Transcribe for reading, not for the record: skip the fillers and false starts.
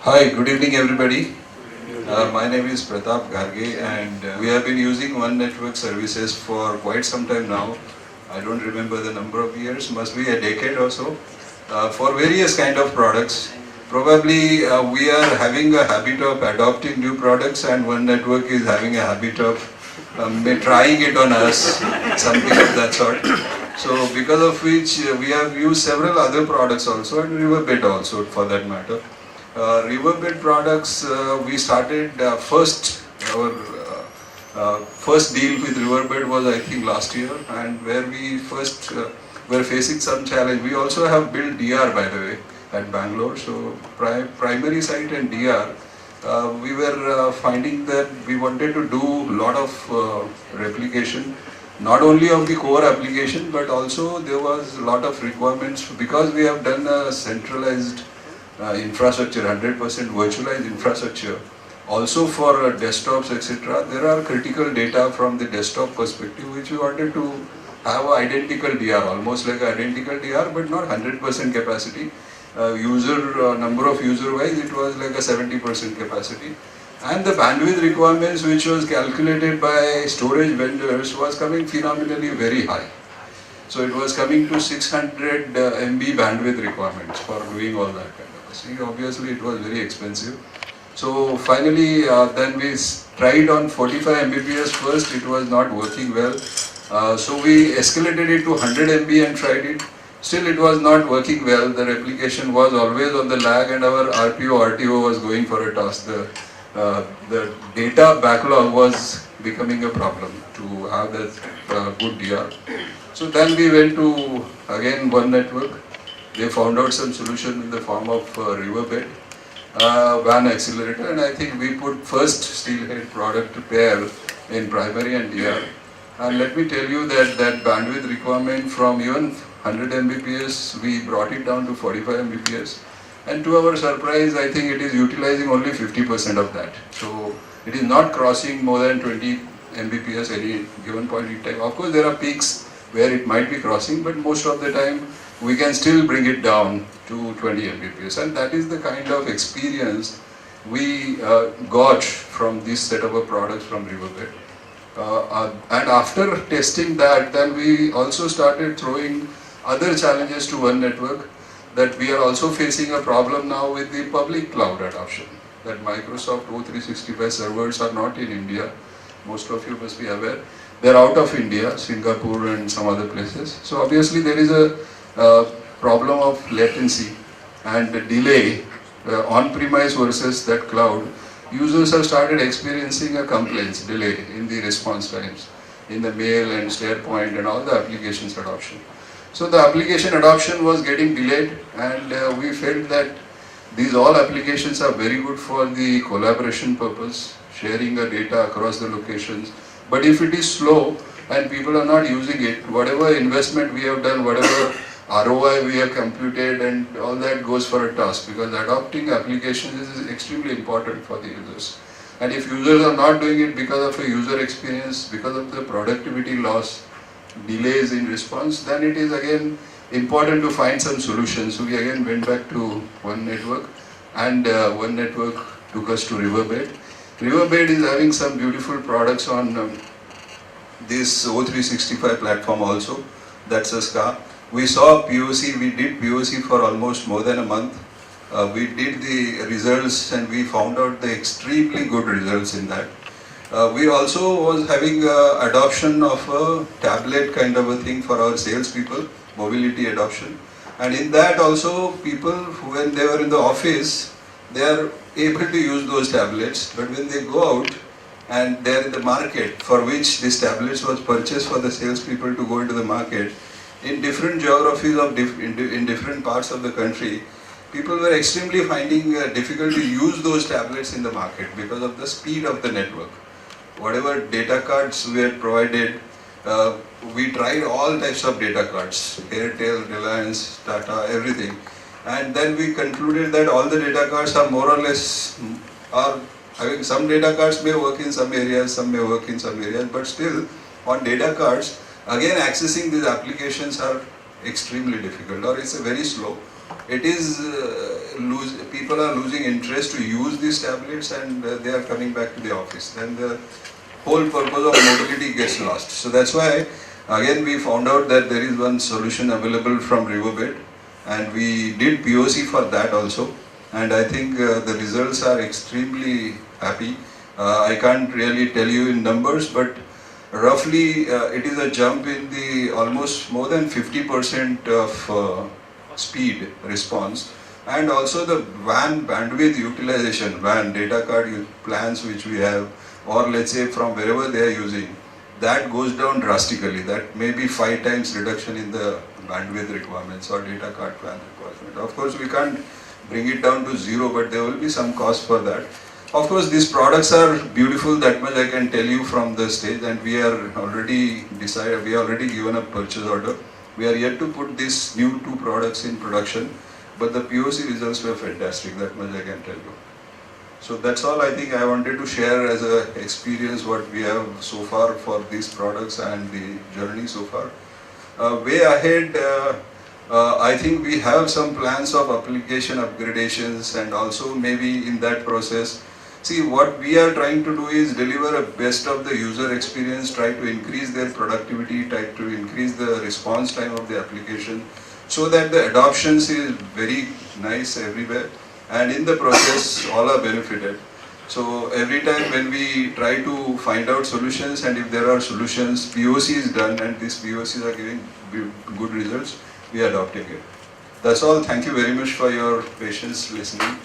Hi, good evening everybody. My name is Pratap Garge and we have been using One Network services for quite some time now. I don't remember the number of years, must be a decade or so, for various kind of products. Probably we are having a habit of adopting new products and One Network is having a habit of trying it on us, something of that sort. So because of which we have used several other products also and Riverbed also for that matter. Riverbed products, we started our first deal with Riverbed was I think last year, and where we first were facing some challenge. We also have built DR by the way at Bangalore, so primary site and DR. We were finding that we wanted to do a lot of replication, not only of the core application, but also there was a lot of requirements because we have done a centralized infrastructure, 100% virtualized infrastructure. Also for desktops, etc., there are critical data from the desktop perspective which we wanted to have identical DR, almost like identical DR, but not 100% capacity. Number of user wise, it was like a 70% capacity. And the bandwidth requirements which was calculated by storage vendors was coming phenomenally very high. So it was coming to 600 MB bandwidth requirements for doing all that kind of thing. Obviously it was very expensive. So finally then we tried on 45 Mbps first, it was not working well. So we escalated it to 100 MB and tried it. Still it was not working well, the replication was always on the lag and our RPO, RTO was going for a toss. The data backlog was becoming a problem to have that good DR. So then we went to again One Network. They found out some solution in the form of Riverbed, WAN accelerator, and I think we put first Steelhead product pair in primary and DR. And let me tell you that that bandwidth requirement from even 100 Mbps, we brought it down to 45 Mbps. And to our surprise, I think it is utilizing only 50% of that. So it is not crossing more than 20 Mbps any given point in time. Of course, there are peaks where it might be crossing, but most of the time we can still bring it down to 20 Mbps. And that is the kind of experience we got from this set of products from Riverbed. And after testing that, then we also started throwing other challenges to One Network, that we are also facing a problem now with the public cloud adoption. That Microsoft O365 servers are not in India. Most of you must be aware. They're out of India, Singapore and some other places. So obviously there is a problem of latency and delay on-premise versus that cloud. Users have started experiencing a complaints, delay in the response times, in the mail and SharePoint and all the applications adoption. So the application adoption was getting delayed, and we felt that these all applications are very good for the collaboration purpose, sharing the data across the locations. But if it is slow and people are not using it, whatever investment we have done, whatever ROI we have computed, and all that goes for a toss, because adopting applications is extremely important for the users. And if users are not doing it because of a user experience, because of the productivity loss, delays in response, then it is again important to find some solutions. So we again went back to One Network, and One Network took us to Riverbed. Riverbed is having some beautiful products on this O365 platform also. That's a SCA. We saw POC, we did POC for almost more than a month. We did the results and we found out the extremely good results in that. We also was having adoption of a tablet kind of a thing for our salespeople, mobility adoption. And in that also people, when they were in the office, they are able to use those tablets, but when they go out and they are in the market, for which this tablets was purchased for the salespeople to go into the market, in different geographies of in different parts of the country, people were extremely finding difficult to use those tablets in the market because of the speed of the network. Whatever data cards we had provided, we tried all types of data cards, Airtel, Reliance, Tata, everything. And then we concluded that all the data cards are more or less, some data cards may work in some areas, some may work in some areas, but still on data cards, again accessing these applications are extremely difficult, or it's very slow. It is people are losing interest to use these tablets, and they are coming back to the office. Then the whole purpose of mobility gets lost. So that's why again we found out that there is one solution available from Riverbed, and we did POC for that also, and I think the results are extremely happy. I can't really tell you in numbers, but roughly it is a jump in the almost more than 50% of speed response, and also the WAN bandwidth utilization, WAN data card plans which we have, or let's say from wherever they are using, that goes down drastically. That may be 5 times reduction in the bandwidth requirements or data card plan requirement. Of course, we can't bring it down to zero, but there will be some cost for that. Of course, these products are beautiful, that much I can tell you from the stage, and we are already decided, we are already given a purchase order. We are yet to put these new 2 products in production, but the POC results were fantastic, that much I can tell you. So that's all I think I wanted to share as a experience what we have so far for these products and the journey so far. Way ahead, I think we have some plans of application upgradations, and also maybe in that process, see what we are trying to do is deliver a best of the user experience, try to increase their productivity, try to increase the response time of the application, so that the adoptions is very nice everywhere, and in the process all are benefited. So every time when we try to find out solutions, and if there are solutions, POC is done, and these POCs are giving good results, we are adopting it. That's all. Thank you very much for your patience listening.